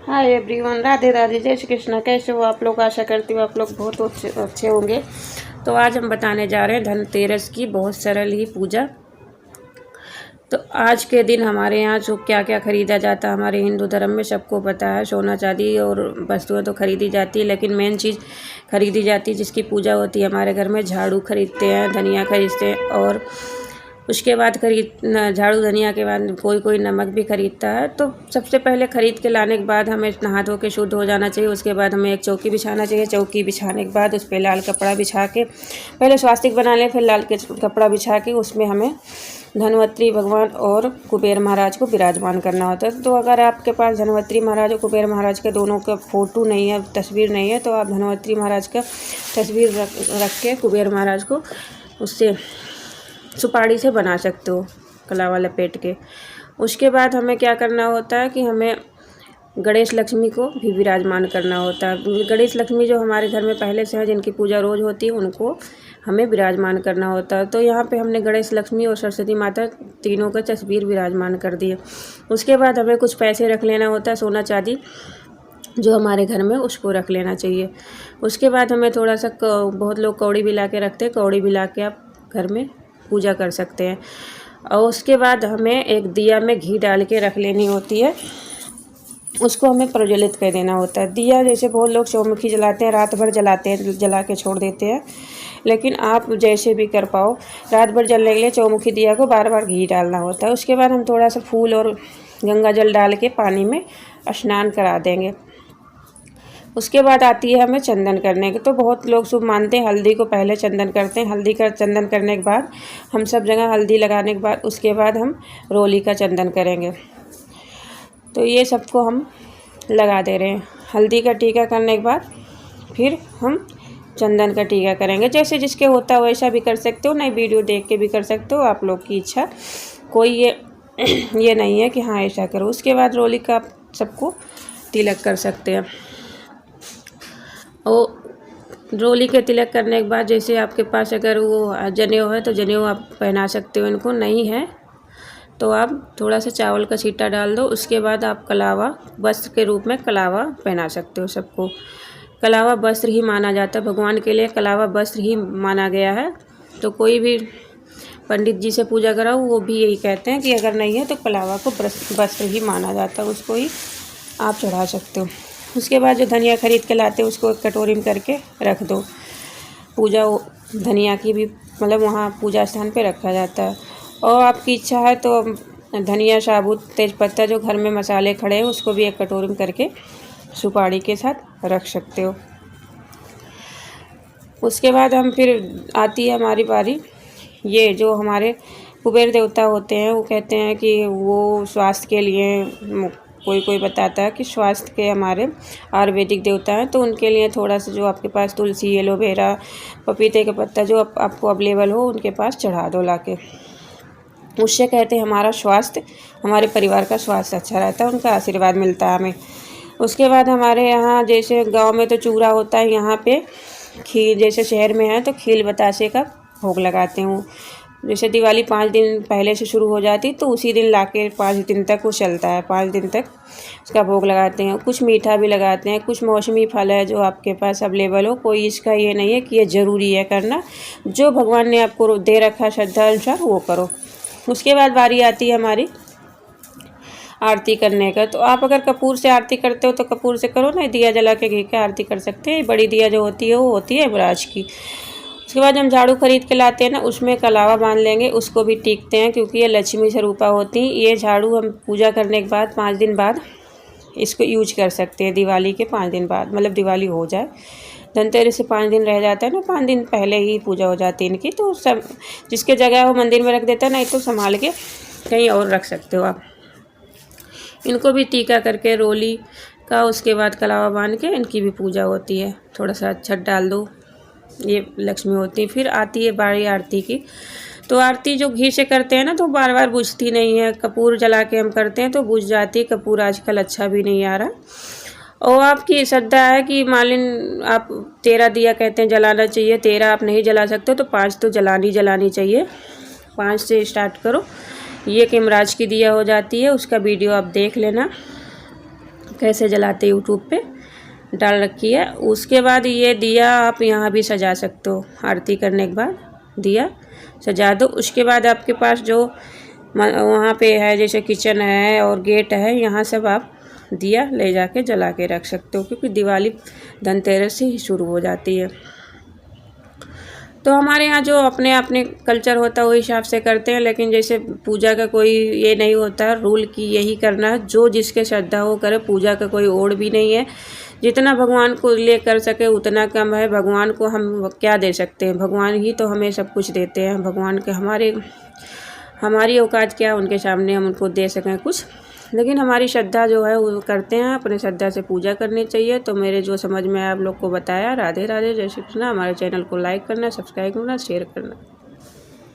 Hi everyone, Radhe Radhe, जय श्री कृष्णा। कैसे हो आप लोग? आशा करती हूँ आप लोग बहुत अच्छे होंगे। तो आज हम बताने जा रहे हैं धनतेरस की बहुत सरल ही पूजा। तो आज के दिन हमारे यहाँ जो क्या क्या खरीदा जाता है, हमारे हिंदू धर्म में सबको पता है, सोना चांदी और वस्तुएं तो खरीदी जाती है, लेकिन मेन चीज़ खरीदी जाती है जिसकी पूजा होती है हमारे घर में, झाड़ू खरीदते हैं, धनिया खरीदते हैं, और उसके बाद झाड़ू धनिया के बाद कोई नमक भी खरीदता है। तो सबसे पहले ख़रीद के लाने के बाद हमें नहा धो के शुद्ध हो जाना चाहिए। उसके बाद हमें एक चौकी बिछाना चाहिए। चौकी बिछाने के बाद उस पर लाल कपड़ा बिछा के पहले स्वास्तिक बना लें, फिर लाल कपड़ा बिछा के उसमें हमें धनवंतरी भगवान और कुबेर महाराज को विराजमान करना होता है। तो अगर आपके पास धनवंतरी महाराज और कुबेर महाराज के दोनों का फ़ोटो नहीं है, तस्वीर नहीं है, तो आप धनवंतरी महाराज का तस्वीर रख के कुबेर महाराज को उससे सुपारी से बना सकते हो, कलावा लपेट के। उसके बाद हमें क्या करना होता है कि हमें गणेश लक्ष्मी को भी विराजमान करना होता है। गणेश लक्ष्मी जो हमारे घर में पहले से है, जिनकी पूजा रोज़ होती है, उनको हमें विराजमान करना होता है। तो यहाँ पे हमने गणेश लक्ष्मी और सरस्वती माता तीनों का तस्वीर विराजमान कर दी है। उसके बाद हमें कुछ पैसे रख लेना होता है, सोना चांदी जो हमारे घर में, उसको रख लेना चाहिए। उसके बाद हमें थोड़ा सा बहुत लोग कौड़ी भी ला के रखते हैं, कौड़ी भी ला के आप घर में पूजा कर सकते हैं। और उसके बाद हमें एक दिया में घी डाल के रख लेनी होती है, उसको हमें प्रज्वलित कर देना होता है। दिया जैसे बहुत लोग चौमुखी जलाते हैं, रात भर जलाते हैं, जला के छोड़ देते हैं, लेकिन आप जैसे भी कर पाओ, रात भर जलने के लिए चौमुखी दिया को बार बार घी डालना होता है। उसके बाद हम थोड़ा सा फूल और गंगा जल डाल के पानी में स्नान करा देंगे। उसके बाद आती है हमें चंदन करने की। तो बहुत लोग शुभ मानते हैं, हल्दी को पहले चंदन करते हैं। चंदन करने के बाद हम सब जगह हल्दी लगाने के बाद उसके बाद हम रोली का चंदन करेंगे। तो ये सबको हम लगा दे रहे हैं। हल्दी का टीका करने के बाद फिर हम चंदन का टीका करेंगे। जैसे जिसके होता है वैसा भी कर सकते हो, नहीं वीडियो देख के भी कर सकते हो, आप लोग की इच्छा। कोई ये नहीं है कि हाँ ऐसा करो। उसके बाद रोली का सबको तिलक कर सकते हैं। और रोली के तिलक करने के बाद जैसे आपके पास अगर वो जनेऊ है तो जनेऊ आप पहना सकते हो, इनको नहीं है तो आप थोड़ा सा चावल का छींटा डाल दो। उसके बाद आप कलावा वस्त्र के रूप में कलावा पहना सकते हो सबको। कलावा वस्त्र ही माना जाता है, भगवान के लिए कलावा वस्त्र ही माना गया है। तो कोई भी पंडित जी से पूजा कराओ, वो भी यही कहते हैं कि अगर नहीं है तो कलावा को वस्त्र ही माना जाता है, उसको ही आप चढ़ा सकते हो। उसके बाद जो धनिया खरीद के लाते हैं उसको एक कटोरी में करके रख दो। पूजा धनिया की भी मतलब वहाँ पूजा स्थान पे रखा जाता है। और आपकी इच्छा है तो धनिया, साबुत तेज़पत्ता, जो घर में मसाले खड़े हैं, उसको भी एक कटोरी में करके सुपारी के साथ रख सकते हो। उसके बाद हम फिर आती है हमारी बारी। ये जो हमारे कुबेर देवता होते हैं, वो कहते हैं कि वो स्वास्थ्य के लिए, कोई बताता है कि स्वास्थ्य के हमारे आयुर्वेदिक देवता हैं, तो उनके लिए थोड़ा सा जो आपके पास तुलसी, एलोवेरा, पपीते का पत्ता जो आपको अवेलेबल हो, उनके पास चढ़ा दो लाके। उससे कहते हैं हमारा स्वास्थ्य, हमारे परिवार का स्वास्थ्य अच्छा रहता है, उनका आशीर्वाद मिलता है हमें। उसके बाद हमारे यहाँ जैसे गांव में तो चूरा होता है, यहाँ पे खीर, जैसे शहर में है तो खील बतासे का भोग लगाते हूँ। जैसे दिवाली 5 दिन पहले से शुरू हो जाती तो उसी दिन लाके 5 दिन तक वो चलता है, 5 दिन तक उसका भोग लगाते हैं। कुछ मीठा भी लगाते हैं, कुछ मौसमी फल है जो आपके पास अवेलेबल हो, कोई इसका ये नहीं है कि ये ज़रूरी है करना, जो भगवान ने आपको दे रखा है श्रद्धा अनुसार वो करो। उसके बाद बारी आती है हमारी आरती करने का। तो आप अगर कपूर से आरती करते हो तो कपूर से करो, नहीं दिया जला के घी के आरती कर सकते हैं। बड़ी दिया जो होती है वो होती है यमराज की। उसके बाद हम झाड़ू खरीद के लाते हैं ना, उसमें कलावा बांध लेंगे, उसको भी टीकते हैं क्योंकि ये लक्ष्मी स्वरूपा होती हैं। ये झाड़ू हम पूजा करने के बाद 5 दिन बाद इसको यूज कर सकते हैं। दिवाली के 5 दिन बाद, मतलब दिवाली हो जाए, धनतेरस से 5 दिन रह जाता है ना, 5 दिन पहले ही पूजा हो जाती है इनकी। तो सब जिसके जगह वो मंदिर में रख देता है, नहीं तो संभाल के कहीं और रख सकते हो आप। इनको भी टीका करके रोली का, उसके बाद कलावा बांध के इनकी भी पूजा होती है। थोड़ा सा अक्षत डाल दो, ये लक्ष्मी होती है। फिर आती है बारी आरती की। तो आरती जो घी से करते हैं ना तो बार बार बुझती नहीं है, कपूर जला के हम करते हैं तो बुझ जाती है। कपूर आजकल अच्छा भी नहीं आ रहा। और आपकी श्रद्धा है कि मालिन आप 13 दिया कहते हैं जलाना चाहिए, 13 आप नहीं जला सकते तो 5 तो जलानी चाहिए। 5 से स्टार्ट करो। ये यमराज की दिया हो जाती है, उसका वीडियो आप देख लेना। कैसे जलाते यूट्यूब पे डाल रखी है। उसके बाद ये दिया आप यहाँ भी सजा सकते हो, आरती करने के बाद दिया सजा दो। उसके बाद आपके पास जो वहाँ पे है जैसे किचन है और गेट है, यहाँ सब आप दिया ले जाके जला के रख सकते हो, क्योंकि दिवाली धनतेरस से ही शुरू हो जाती है। तो हमारे यहाँ जो अपने अपने कल्चर होता है वही हिसाब से करते हैं, लेकिन जैसे पूजा का कोई ये नहीं होता रूल कि यही करना है, जो जिसके श्रद्धा हो करे। पूजा का कोई ओढ़ भी नहीं है, जितना भगवान को ले कर सके उतना कम है। भगवान को हम क्या दे सकते हैं, भगवान ही तो हमें सब कुछ देते हैं। भगवान के हमारी औकात क्या उनके सामने हम उनको दे सकें कुछ, लेकिन हमारी श्रद्धा जो है वो करते हैं, अपने श्रद्धा से पूजा करनी चाहिए। तो मेरे जो समझ में आप लोग को बताया, राधे राधे, जय श्री कृष्ण। हमारे चैनल को लाइक करना, सब्सक्राइब करना, शेयर करना।